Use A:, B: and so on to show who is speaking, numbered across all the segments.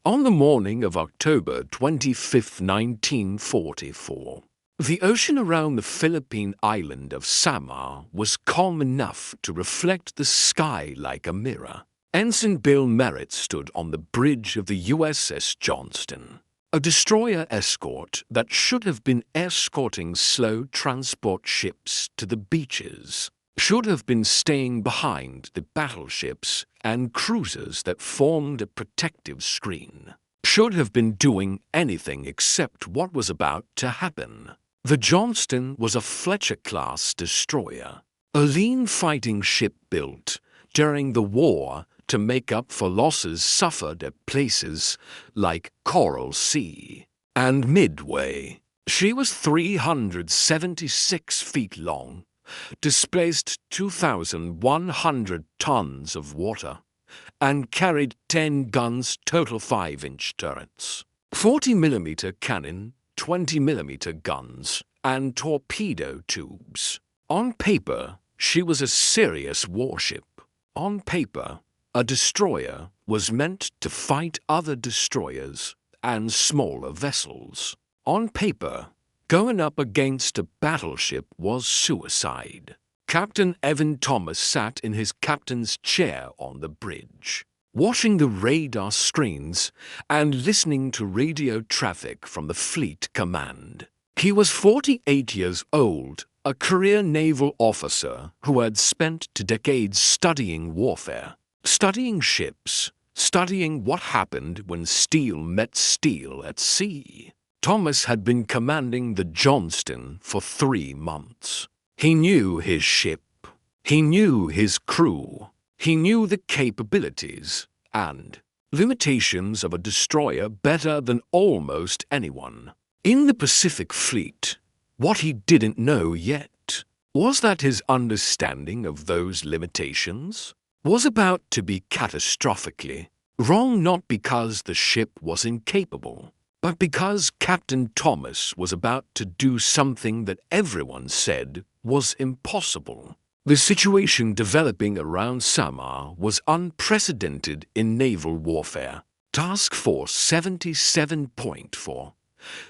A: On the morning of October 25, 1944, the ocean around the Philippine island of Samar was calm enough to reflect the sky like a mirror. Ensign Bill Merritt stood on the bridge of the USS Johnston, a destroyer escort that should have been escorting slow transport ships to the beaches, should have been staying behind the battleships and cruisers that formed a protective screen, should have been doing anything except what was about to happen. The Johnston was a Fletcher-class destroyer, a lean fighting ship built during the war to make up for losses suffered at places like Coral Sea and Midway. She was 376 feet long, displaced 2,100 tons of water, and carried 10 guns, total 5-inch turrets, 40mm cannon, 20mm guns, and torpedo tubes. On paper, she was a serious warship. On paper, a destroyer was meant to fight other destroyers and smaller vessels. On paper, going up against a battleship was suicide. Captain Evan Thomas sat in his captain's chair on the bridge, watching the radar screens and listening to radio traffic from the fleet command. He was 48 years old, a career naval officer who had spent 2 decades studying warfare, studying ships, studying what happened when steel met steel at sea. Thomas had been commanding the Johnston for 3 months. He knew his ship. He knew his crew. He knew the capabilities and limitations of a destroyer better than almost anyone. In the Pacific Fleet, what he didn't know yet was that his understanding of those limitations was about to be catastrophically wrong, not because the ship was incapable, but because Captain Thomas was about to do something that everyone said was impossible. The situation developing around Samar was unprecedented in naval warfare. Task Force 77.4,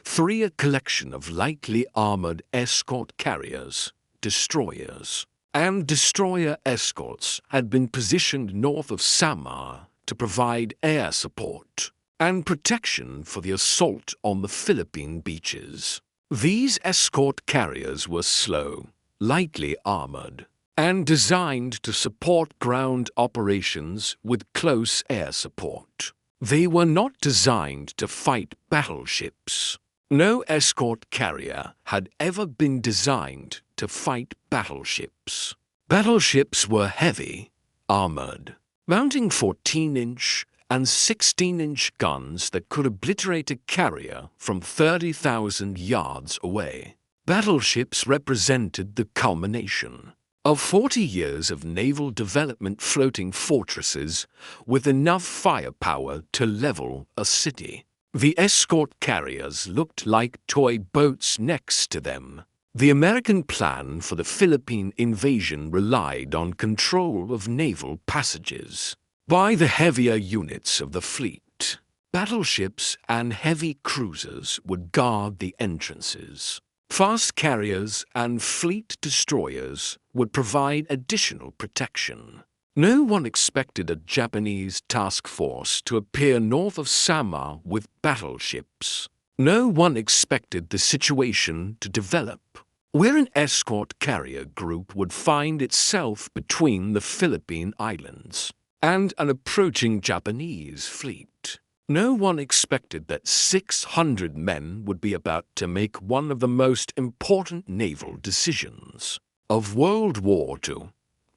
A: 3, a collection of lightly armored escort carriers, destroyers, and destroyer escorts had been positioned north of Samar to provide air support and protection for the assault on the Philippine beaches. These escort carriers were slow, lightly armored, and designed to support ground operations with close air support. They were not designed to fight battleships. No escort carrier had ever been designed to fight battleships. Battleships were heavy, armored, mounting 14-inch and 16-inch guns that could obliterate a carrier from 30,000 yards away. Battleships represented the culmination of 40 years of naval development, floating fortresses with enough firepower to level a city. The escort carriers looked like toy boats next to them. The American plan for the Philippine invasion relied on control of naval passages by the heavier units of the fleet. Battleships and heavy cruisers would guard the entrances. Fast carriers and fleet destroyers would provide additional protection. No one expected a Japanese task force to appear north of Samar with battleships. No one expected the situation to develop where an escort carrier group would find itself between the Philippine Islands and an approaching Japanese fleet. No one expected that 600 men would be about to make one of the most important naval decisions of World War II.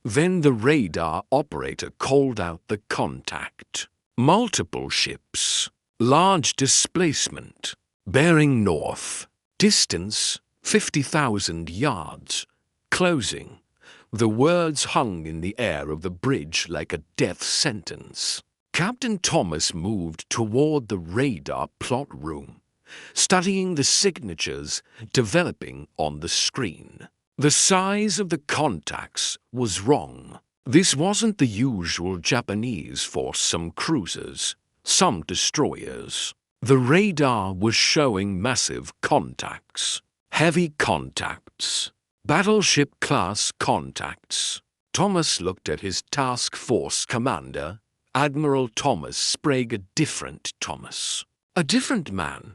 A: Then the radar operator called out the contact. Multiple ships, large displacement, bearing north, distance 50,000 yards, closing. The words hung in the air of the bridge like a death sentence. Captain Thomas moved toward the radar plot room, studying the signatures developing on the screen. The size of the contacts was wrong. This wasn't the usual Japanese for some cruisers, some destroyers. The radar was showing massive contacts, heavy contacts, battleship-class contacts. Thomas looked at his task force commander, Admiral Thomas Sprague, a different Thomas. A different man,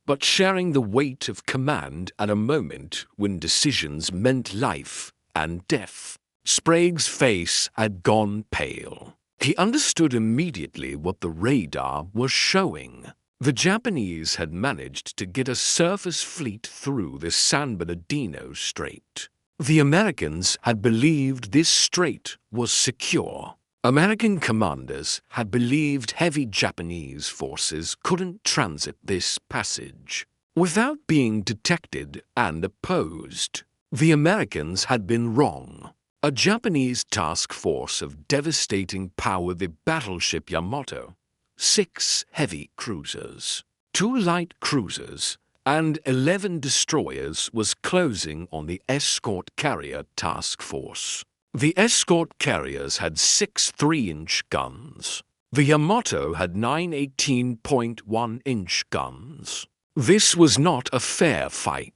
A: but sharing the weight of command at a moment when decisions meant life and death. Sprague's face had gone pale. He understood immediately what the radar was showing. The Japanese had managed to get a surface fleet through the San Bernardino Strait. The Americans had believed this strait was secure. American commanders had believed heavy Japanese forces couldn't transit this passage without being detected and opposed. The Americans had been wrong. A Japanese task force of devastating power, the battleship Yamato, 6 heavy cruisers, 2 light cruisers, and 11 destroyers was closing on the escort carrier task force. The escort carriers had 6 3-inch guns. The Yamato had 9 18.1-inch guns. This was not a fair fight.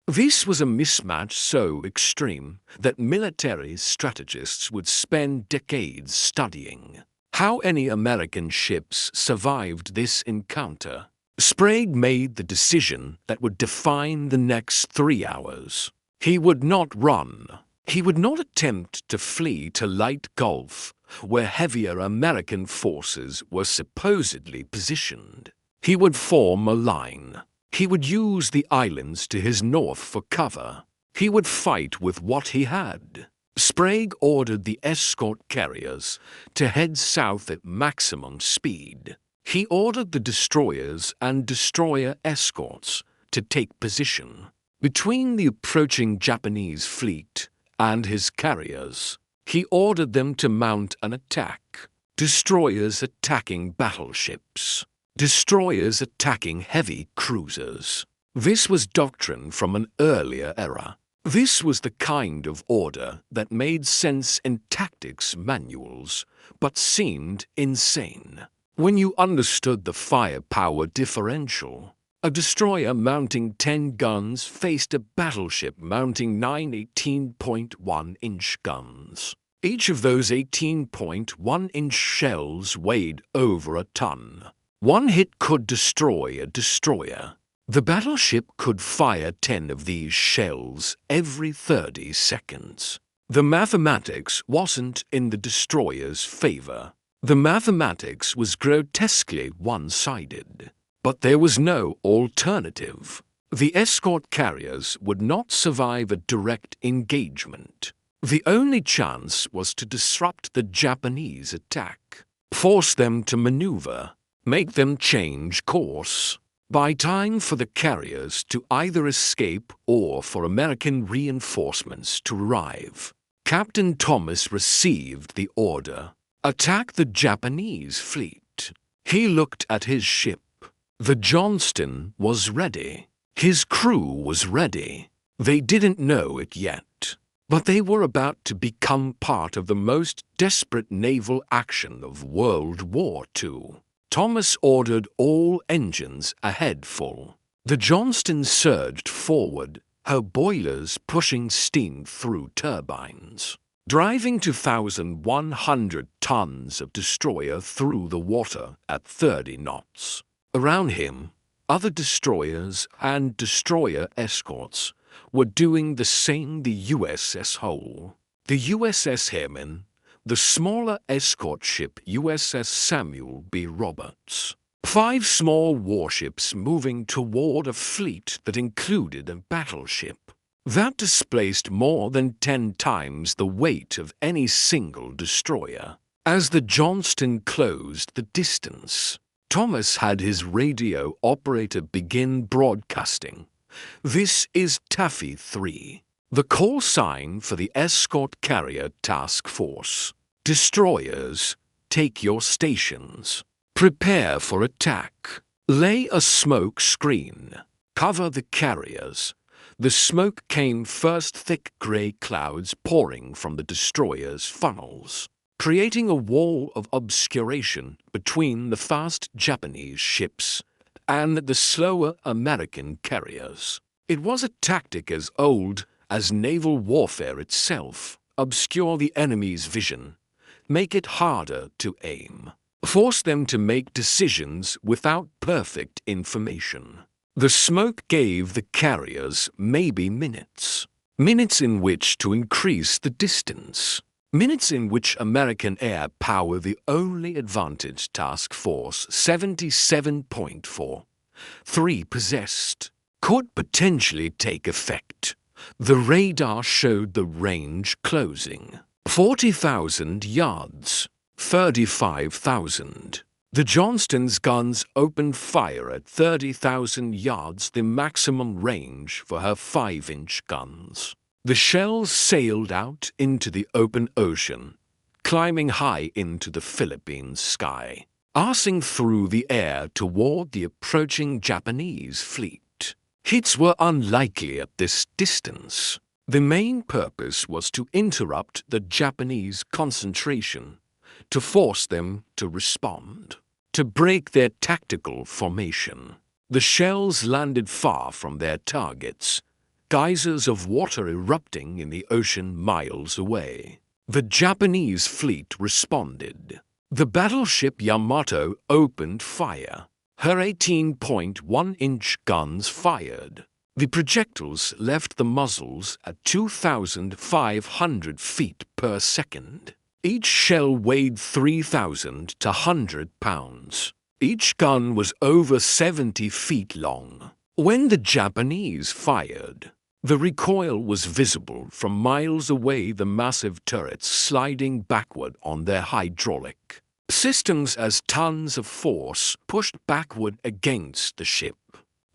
A: This was a mismatch so extreme that military strategists would spend decades studying. How any American ships survived this encounter? Sprague made the decision that would define the next 3 hours. He would not run. He would not attempt to flee to Light Gulf, where heavier American forces were supposedly positioned. He would form a line. He would use the islands to his north for cover. He would fight with what he had. Sprague ordered the escort carriers to head south at maximum speed. He ordered the destroyers and destroyer escorts to take position between the approaching Japanese fleet and his carriers. He ordered them to mount an attack. Destroyers attacking battleships. Destroyers attacking heavy cruisers. This was doctrine from an earlier era. This was the kind of order that made sense in tactics manuals, but seemed insane when you understood the firepower differential. A destroyer mounting 10 guns faced a battleship mounting 9 18.1-inch guns. Each of those 18.1-inch shells weighed over a ton. One hit could destroy a destroyer. The battleship could fire 10 of these shells every 30 seconds. The mathematics wasn't in the destroyer's favor. The mathematics was grotesquely one-sided. But there was no alternative. The escort carriers would not survive a direct engagement. The only chance was to disrupt the Japanese attack, force them to maneuver, make them change course, buy time for the carriers to either escape or for American reinforcements to arrive. Captain Thomas received the order: attack the Japanese fleet. He looked at his ship. The Johnston was ready. His crew was ready. They didn't know it yet, but they were about to become part of the most desperate naval action of World War II. Thomas ordered all engines ahead full. The Johnston surged forward, her boilers pushing steam through turbines, driving 2,100 tons of destroyer through the water at 30 knots. Around him, other destroyers and destroyer escorts were doing the same. The USS Hull, the USS Herman, the smaller escort ship USS Samuel B. Roberts. 5 small warships moving toward a fleet that included a battleship that displaced more than 10 times the weight of any single destroyer. As the Johnston closed the distance, Thomas had his radio operator begin broadcasting. "This is Taffy 3. The call sign for the escort carrier task force. Destroyers, take your stations. Prepare for attack. Lay a smoke screen. Cover the carriers." The smoke came first, thick gray clouds pouring from the destroyers' funnels. creating a wall of obscuration between the fast Japanese ships and the slower American carriers. It was a tactic as old as naval warfare itself: obscure the enemy's vision, make it harder to aim, force them to make decisions without perfect information. The smoke gave the carriers maybe minutes in which to increase the distance, minutes in which American air power, the only advantage Task Force 77.43 possessed, could potentially take effect. The radar showed the range closing 40,000 yards, 35,000. The Johnston's guns opened fire at 30,000 yards, the maximum range for her 5-inch guns. The shells sailed out into the open ocean, climbing high into the Philippine sky, arcing through the air toward the approaching Japanese fleet. Hits were unlikely at this distance. The main purpose was to interrupt the Japanese concentration, to force them to respond, to break their tactical formation. The shells landed far from their targets, geysers of water erupting in the ocean miles away. The Japanese fleet responded. The battleship Yamato opened fire. Her 18.1-inch guns fired. The projectiles left the muzzles at 2,500 feet per second. Each shell weighed 3,000 to 100 pounds. Each gun was over 70 feet long. When the Japanese fired, the recoil was visible from miles away, the massive turrets sliding backward on their hydraulic systems as tons of force pushed backward against the ship.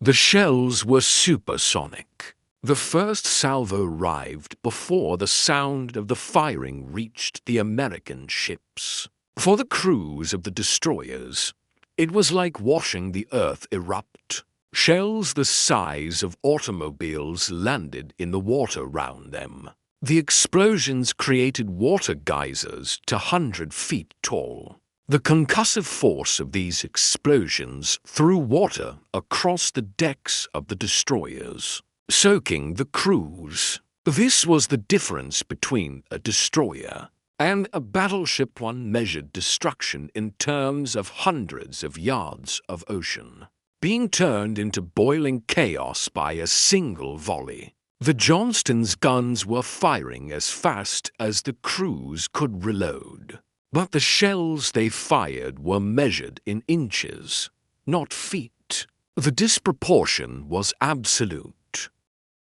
A: The shells were supersonic. The first salvo arrived before the sound of the firing reached the American ships. For the crews of the destroyers, it was like watching the earth erupt. Shells the size of automobiles landed in the water round them. The explosions created water geysers 100 feet tall. The concussive force of these explosions threw water across the decks of the destroyers, soaking the crews. This was the difference between a destroyer and a battleship. One measured destruction in terms of hundreds of yards of ocean, being turned into boiling chaos by a single volley. The Johnston's guns were firing as fast as the crews could reload, but the shells they fired were measured in inches, not feet. The disproportion was absolute.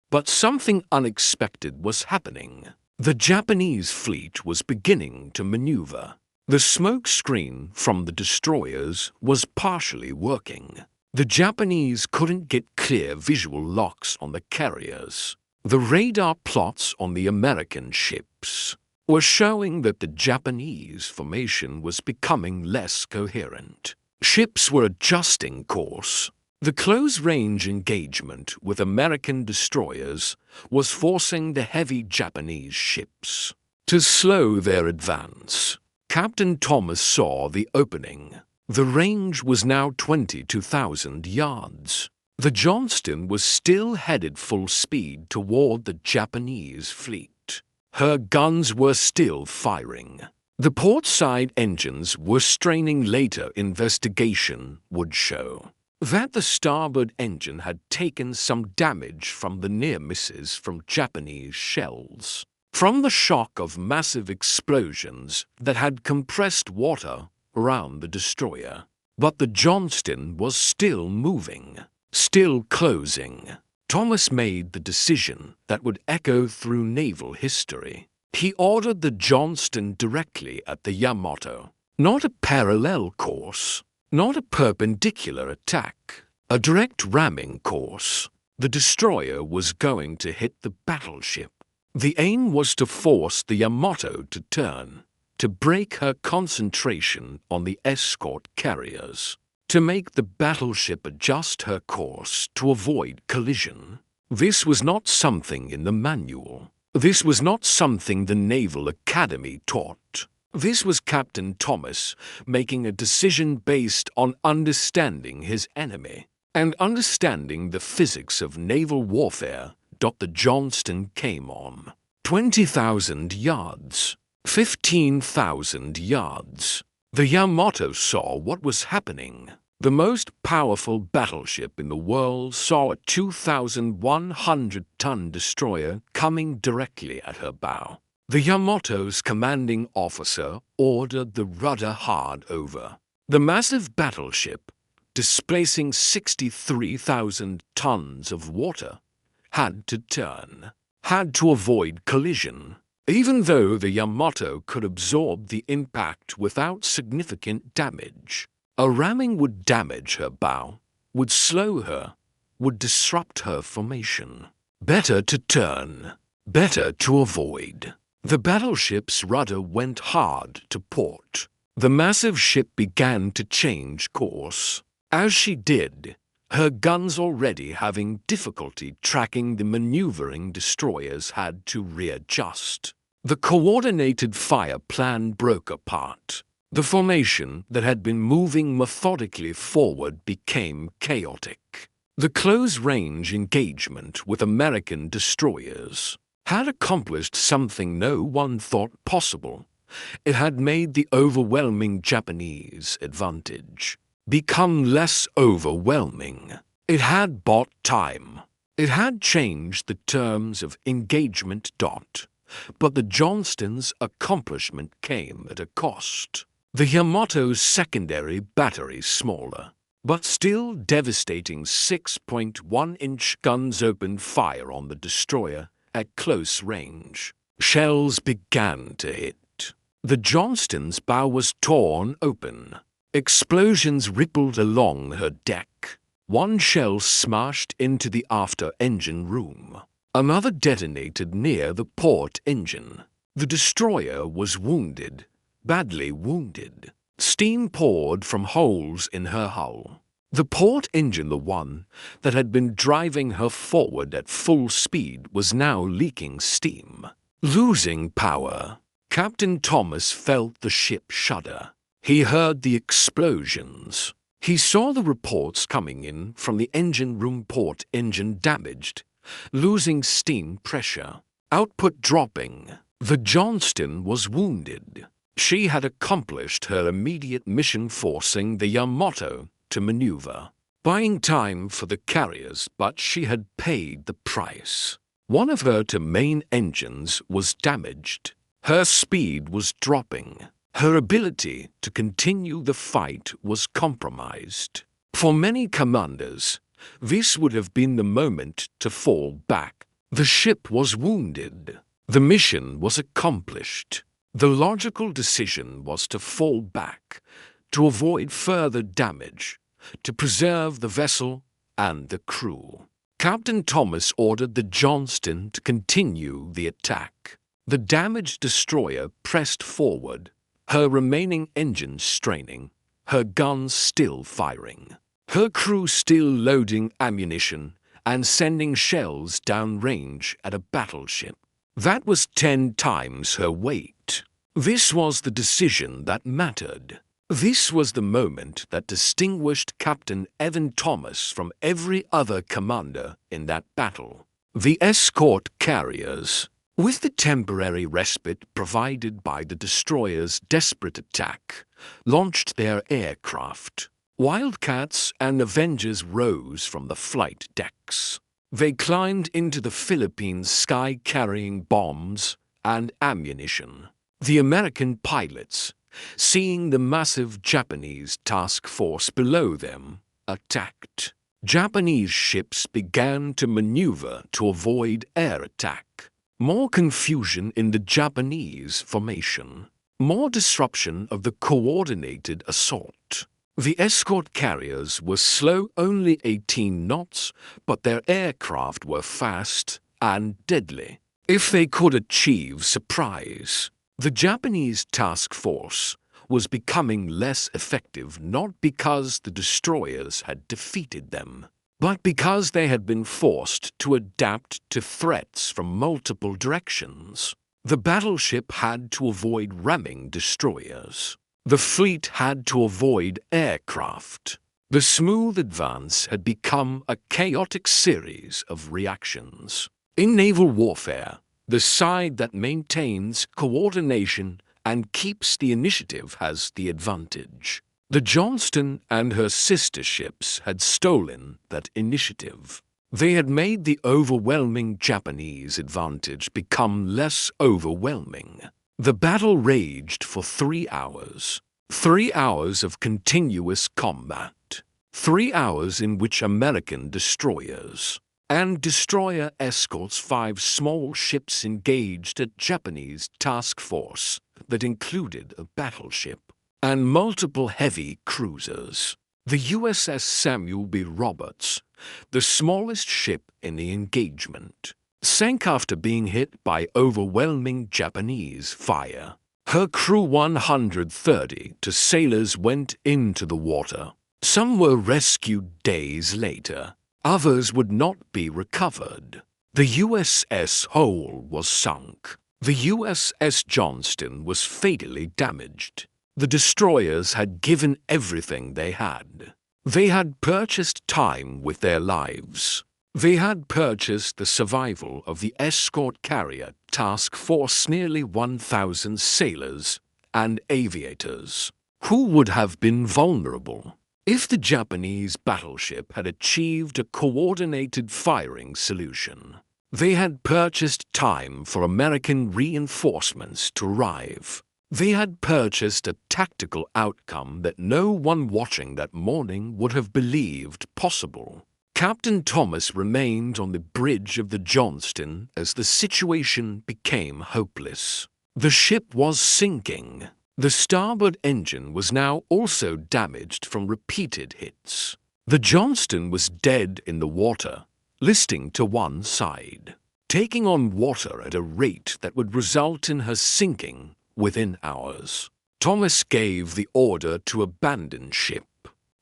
A: But something unexpected was happening. The Japanese fleet was beginning to maneuver. The smoke screen from the destroyers was partially working. The Japanese couldn't get clear visual locks on the carriers. The radar plots on the American ships were showing that the Japanese formation was becoming less coherent. Ships were adjusting course. The close-range engagement with American destroyers was forcing the heavy Japanese ships to slow their advance. Captain Thomas saw the opening. The range was now 22,000 yards. The Johnston was still headed full speed toward the Japanese fleet. Her guns were still firing. The port-side engines were straining. Later investigation would show that the starboard engine had taken some damage from the near misses from Japanese shells, from the shock of massive explosions that had compressed water around the destroyer. But the Johnston was still moving, still closing. Thomas made the decision that would echo through naval history. He ordered the Johnston directly at the Yamato. Not a parallel course, not a perpendicular attack, a direct ramming course. The destroyer was going to hit the battleship. The aim was to force the Yamato to turn, to break her concentration on the escort carriers, to make the battleship adjust her course to avoid collision. This was not something in the manual. This was not something the Naval Academy taught. This was Captain Thomas making a decision based on understanding his enemy and understanding the physics of naval warfare. The Johnston came on. 20,000 yards. 15,000 yards. The Yamato saw what was happening. The most powerful battleship in the world saw a 2,100-ton destroyer coming directly at her bow. The Yamato's commanding officer ordered the rudder hard over. The massive battleship, displacing 63,000 tons of water, had to turn, had to avoid collision. Even though the Yamato could absorb the impact without significant damage, a ramming would damage her bow, would slow her, would disrupt her formation. Better to turn, better to avoid. The battleship's rudder went hard to port. The massive ship began to change course. As she did, her guns already having difficulty tracking the maneuvering destroyers had to readjust. The coordinated fire plan broke apart. The formation that had been moving methodically forward became chaotic. The close-range engagement with American destroyers had accomplished something no one thought possible. It had made the overwhelming Japanese advantage become less overwhelming. It had bought time. It had changed the terms of engagement. But the Johnston's accomplishment came at a cost. The Yamato's secondary battery smaller, but still devastating 6.1-inch guns opened fire on the destroyer at close range. Shells began to hit. The Johnston's bow was torn open. Explosions rippled along her deck. One shell smashed into the after engine room. Another detonated near the port engine. The destroyer was wounded, badly wounded. Steam poured from holes in her hull. The port engine, the one that had been driving her forward at full speed, was now leaking steam. Losing power, Captain Thomas felt the ship shudder. He heard the explosions. He saw the reports coming in from the engine room. Port engine damaged, losing steam pressure, output dropping. The Johnston was wounded. She had accomplished her immediate mission, forcing the Yamato to maneuver, buying time for the carriers, but she had paid the price. One of her two main engines was damaged. Her speed was dropping. Her ability to continue the fight was compromised. For many commanders, this would have been the moment to fall back. The ship was wounded. The mission was accomplished. The logical decision was to fall back, to avoid further damage, to preserve the vessel and the crew. Captain Thomas ordered the Johnston to continue the attack. The damaged destroyer pressed forward, her remaining engines straining, her guns still firing, her crew still loading ammunition and sending shells downrange at a battleship. That was 10 times her weight. This was the decision that mattered. This was the moment that distinguished Captain Evan Thomas from every other commander in that battle. The escort carriers, with the temporary respite provided by the destroyer's desperate attack, launched their aircraft. Wildcats and Avengers rose from the flight decks. They climbed into the Philippines sky carrying bombs and ammunition. The American pilots, seeing the massive Japanese task force below them, attacked. Japanese ships began to maneuver to avoid air attack. More confusion in the Japanese formation. More disruption of the coordinated assault. The escort carriers were slow, only 18 knots, but their aircraft were fast and deadly. If they could achieve surprise, the Japanese task force was becoming less effective, not because the destroyers had defeated them, but because they had been forced to adapt to threats from multiple directions. The battleship had to avoid ramming destroyers. The fleet had to avoid aircraft. The smooth advance had become a chaotic series of reactions. In naval warfare, the side that maintains coordination and keeps the initiative has the advantage. The Johnston and her sister ships had stolen that initiative. They had made the overwhelming Japanese advantage become less overwhelming. The battle raged for 3 hours. 3 hours of continuous combat. 3 hours in which American destroyers and destroyer escorts, 5 small ships engaged a Japanese task force that included a battleship and multiple heavy cruisers. The USS Samuel B. Roberts, the smallest ship in the engagement, sank after being hit by overwhelming Japanese fire. Her crew, 130 sailors, went into the water. Some were rescued days later. Others would not be recovered. The USS Hull was sunk. The USS Johnston was fatally damaged. The destroyers had given everything they had. They had purchased time with their lives. They had purchased the survival of the escort carrier task force, nearly 1,000 sailors and aviators, who would have been vulnerable if the Japanese battleship had achieved a coordinated firing solution. They had purchased time for American reinforcements to arrive. They had purchased a tactical outcome that no one watching that morning would have believed possible. Captain Thomas remained on the bridge of the Johnston as the situation became hopeless. The ship was sinking. The starboard engine was now also damaged from repeated hits. The Johnston was dead in the water, listing to one side, taking on water at a rate that would result in her sinking within hours. Thomas gave the order to abandon ship.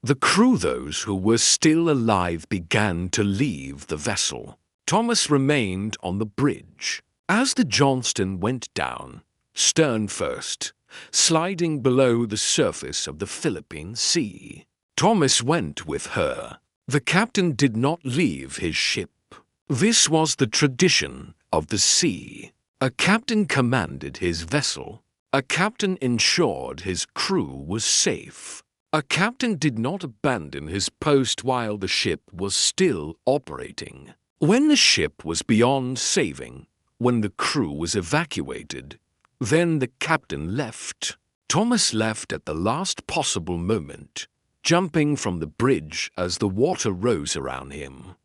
A: The crew, those who were still alive, began to leave the vessel. Thomas remained on the bridge. As the Johnston went down, stern first, sliding below the surface of the Philippine Sea, Thomas went with her. The captain did not leave his ship. This was the tradition of the sea. A captain commanded his vessel. A captain ensured his crew was safe. A captain did not abandon his post while the ship was still operating. When the ship was beyond saving, when the crew was evacuated, then the captain left. Thomas left at the last possible moment, jumping from the bridge as the water rose around him.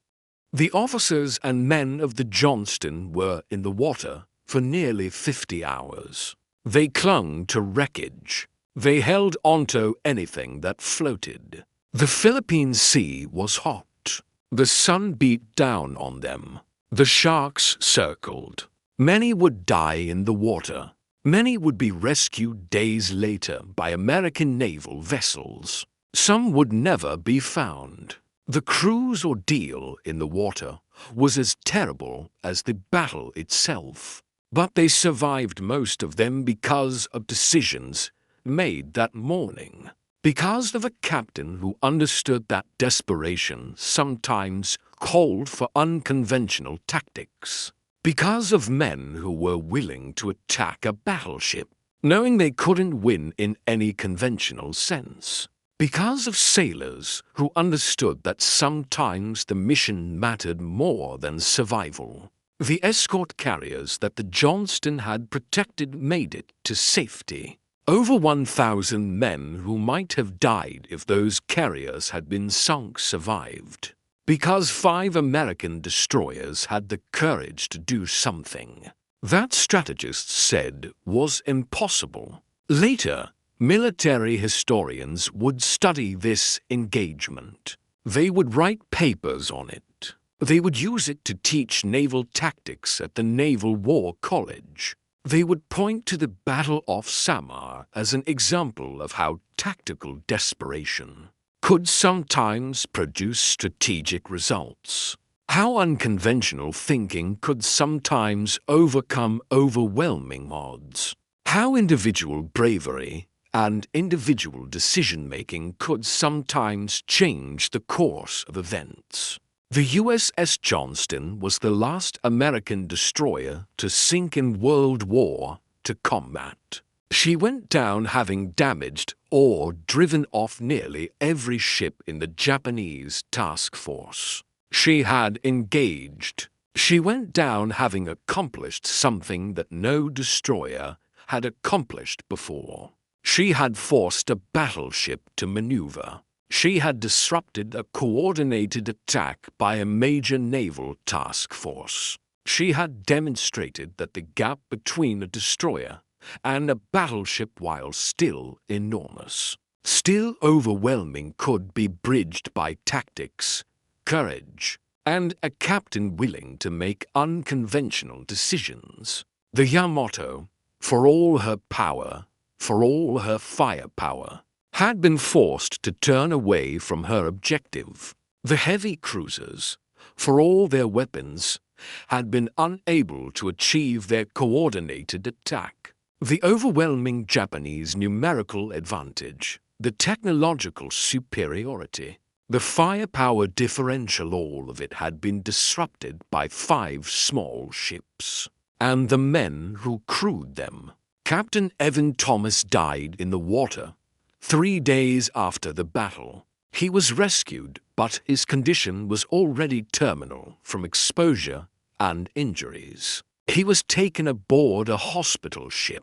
A: The officers and men of the Johnston were in the water for nearly 50 hours. They clung to wreckage. They held onto anything that floated. The Philippine Sea was hot. The sun beat down on them. The sharks circled. Many would die in the water. Many would be rescued days later by American naval vessels. Some would never be found. The crew's ordeal in the water was as terrible as the battle itself. But they survived, most of them, because of decisions made that morning. Because of a captain who understood that desperation sometimes called for unconventional tactics. Because of men who were willing to attack a battleship, knowing they couldn't win in any conventional sense. Because of sailors who understood that sometimes the mission mattered more than survival. The escort carriers that the Johnston had protected made it to safety. Over 1,000 men who might have died if those carriers had been sunk survived. Because 5 American destroyers had the courage to do something that strategists said was impossible. Later, military historians would study this engagement. They would write papers on it. They would use it to teach naval tactics at the Naval War College. They would point to the Battle off Samar as an example of how tactical desperation could sometimes produce strategic results. How unconventional thinking could sometimes overcome overwhelming odds. How individual bravery and individual decision-making could sometimes change the course of events. The USS Johnston was the last American destroyer to sink in World War to combat. She went down having damaged or driven off nearly every ship in the Japanese task force she had engaged. She went down having accomplished something that no destroyer had accomplished before. She had forced a battleship to maneuver. She had disrupted a coordinated attack by a major naval task force. She had demonstrated that the gap between a destroyer and a battleship, while still enormous, still overwhelming, could be bridged by tactics, courage, and a captain willing to make unconventional decisions. The Yamato, for all her power, for all her firepower, had been forced to turn away from her objective. The heavy cruisers, for all their weapons, had been unable to achieve their coordinated attack. The overwhelming Japanese numerical advantage, the technological superiority, the firepower differential, all of it had been disrupted by 5 small ships and the men who crewed them. Captain Evan Thomas died in the water 3 days after the battle. He was rescued, but his condition was already terminal from exposure and injuries. He was taken aboard a hospital ship.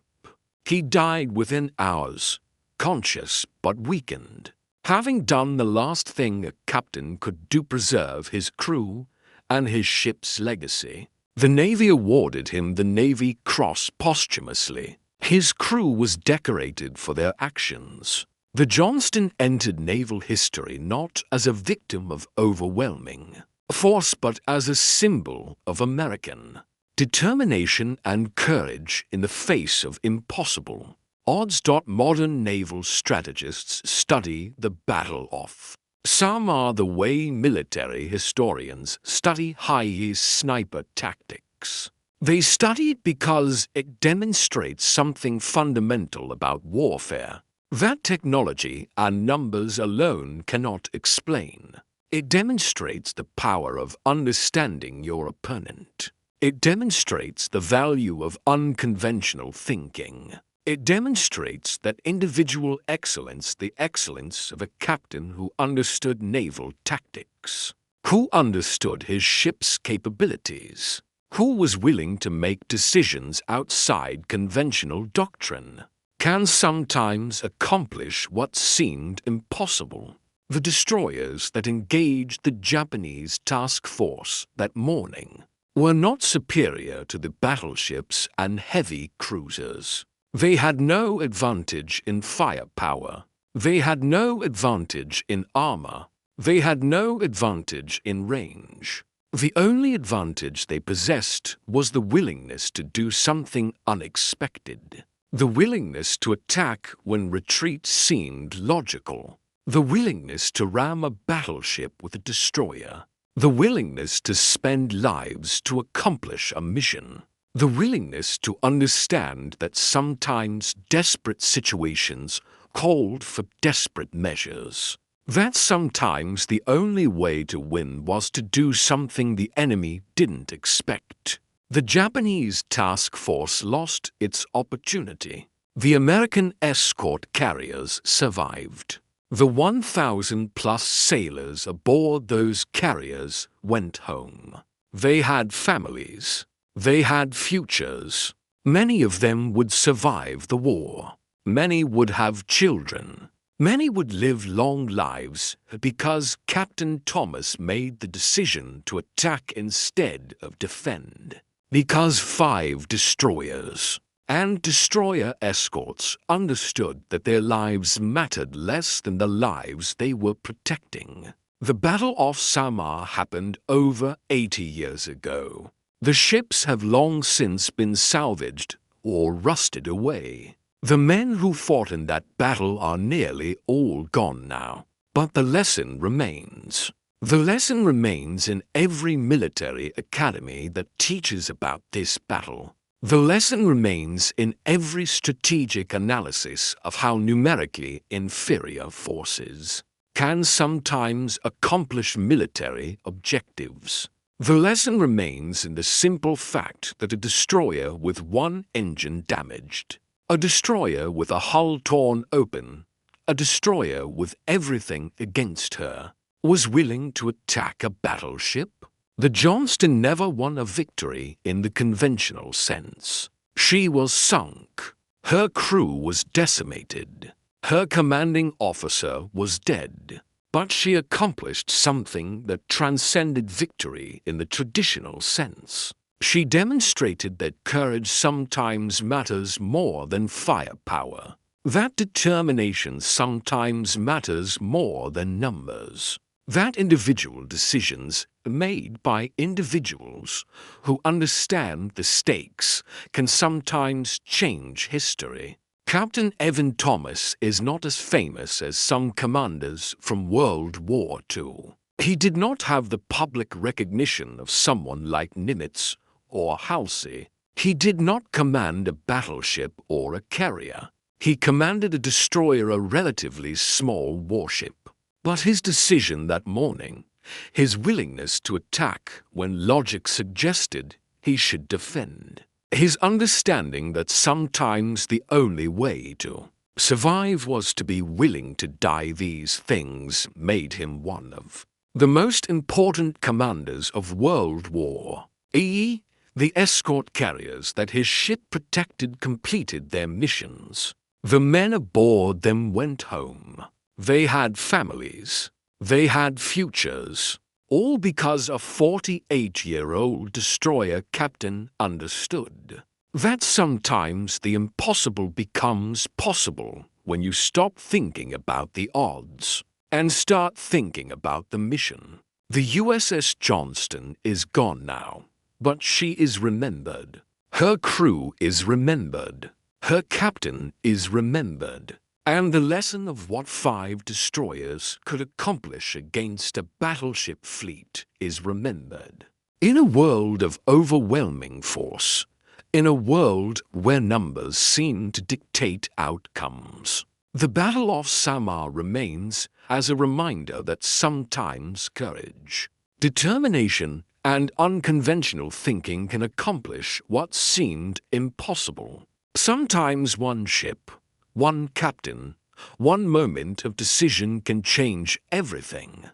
A: He died within hours, conscious but weakened, having done the last thing a captain could do: preserve his crew and his ship's legacy. The Navy awarded him the Navy Cross posthumously. His crew was decorated for their actions. The Johnston entered naval history not as a victim of overwhelming force, but as a symbol of American determination and courage in the face of impossible odds. Modern naval strategists study the Battle of Samar the way military historians study haze sniper tactics. They study it because it demonstrates something fundamental about warfare that technology and numbers alone cannot explain. It demonstrates the power of understanding your opponent. It demonstrates the value of unconventional thinking. It demonstrates that individual excellence, the excellence of a captain who understood naval tactics, who understood his ship's capabilities, who was willing to make decisions outside conventional doctrine, can sometimes accomplish what seemed impossible. The destroyers that engaged the Japanese task force that morning were not superior to the battleships and heavy cruisers. They had no advantage in firepower. They had no advantage in armor. They had no advantage in range. The only advantage they possessed was the willingness to do something unexpected, the willingness to attack when retreat seemed logical, the willingness to ram a battleship with a destroyer, the willingness to spend lives to accomplish a mission, the willingness to understand that sometimes desperate situations called for desperate measures, that sometimes the only way to win was to do something the enemy didn't expect. The Japanese task force lost its opportunity. The American escort carriers survived. The 1,000+ sailors aboard those carriers went home. They had families. They had futures. Many of them would survive the war. Many would have children. Many would live long lives because Captain Thomas made the decision to attack instead of defend. Because 5 destroyers and destroyer escorts understood that their lives mattered less than the lives they were protecting. The Battle of Samar happened over 80 years ago. The ships have long since been salvaged or rusted away. The men who fought in that battle are nearly all gone now, but the lesson remains. The lesson remains in every military academy that teaches about this battle. The lesson remains in every strategic analysis of how numerically inferior forces can sometimes accomplish military objectives. The lesson remains in the simple fact that a destroyer with one engine damaged, a destroyer with a hull torn open, a destroyer with everything against her, was willing to attack a battleship. The Johnston never won a victory in the conventional sense. She was sunk. Her crew was decimated. Her commanding officer was dead. But she accomplished something that transcended victory in the traditional sense. She demonstrated that courage sometimes matters more than firepower. That determination sometimes matters more than numbers. That individual decisions made by individuals who understand the stakes can sometimes change history. Captain Evan Thomas is not as famous as some commanders from World War II. He did not have the public recognition of someone like Nimitz or Halsey. He did not command a battleship or a carrier. He commanded a destroyer, a relatively small warship. But his decision that morning, his willingness to attack when logic suggested he should defend, his understanding that sometimes the only way to survive was to be willing to die, these things made him one of the most important commanders of World War II. The escort carriers that his ship protected completed their missions. The men aboard them went home. They had families. They had futures. All because a 48-year-old destroyer captain understood that sometimes the impossible becomes possible when you stop thinking about the odds and start thinking about the mission. The USS Johnston is gone now, but she is remembered. Her crew is remembered. Her captain is remembered. And the lesson of what 5 destroyers could accomplish against a battleship fleet is remembered. In a world of overwhelming force, in a world where numbers seem to dictate outcomes, the Battle of Samar remains as a reminder that sometimes courage, determination, and unconventional thinking can accomplish what seemed impossible. Sometimes one ship, one captain, one moment of decision can change everything.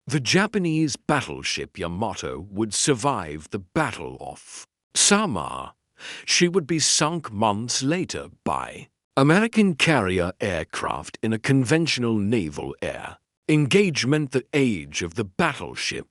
A: The Japanese battleship Yamato would survive the Battle of Samar. She would be sunk months later by American carrier aircraft in a conventional naval air engagement. The age of the battleship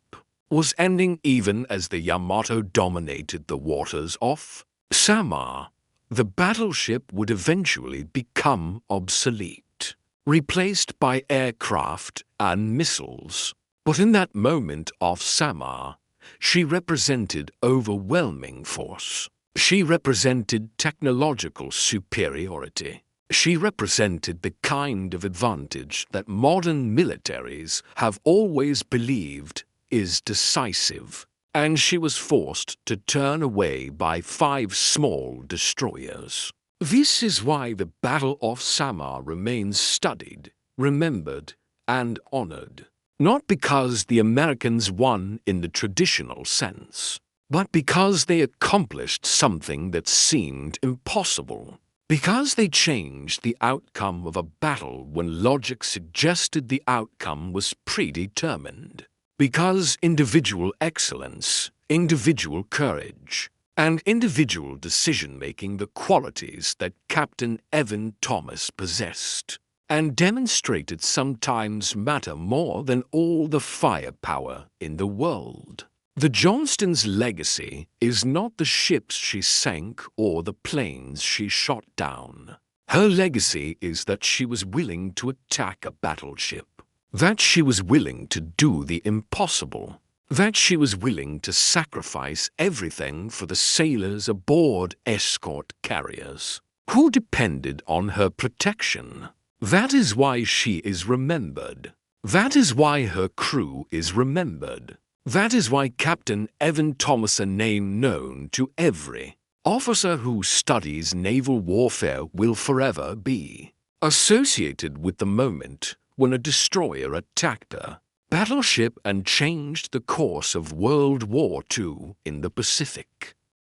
A: was ending even as the Yamato dominated the waters of Samar. The battleship would eventually become obsolete, replaced by aircraft and missiles. But in that moment of Samar, she represented overwhelming force. She represented technological superiority. She represented the kind of advantage that modern militaries have always believed is decisive. And she was forced to turn away by 5 small destroyers. This is why the Battle of Samar remains studied, remembered, and honored. Not because the Americans won in the traditional sense, but because they accomplished something that seemed impossible. Because they changed the outcome of a battle when logic suggested the outcome was predetermined. Because individual excellence, individual courage, and individual decision-making, the qualities that Captain Evan Thomas possessed and demonstrated, sometimes matter more than all the firepower in the world. The Johnston's legacy is not the ships she sank or the planes she shot down. Her legacy is that she was willing to attack a battleship. That she was willing to do the impossible. That she was willing to sacrifice everything for the sailors aboard escort carriers who depended on her protection. That is why she is remembered. That is why her crew is remembered. That is why Captain Evan Thomas, a name known to every officer who studies naval warfare, will forever be associated with the moment when a destroyer attacked a battleship and changed the course of World War II in the Pacific.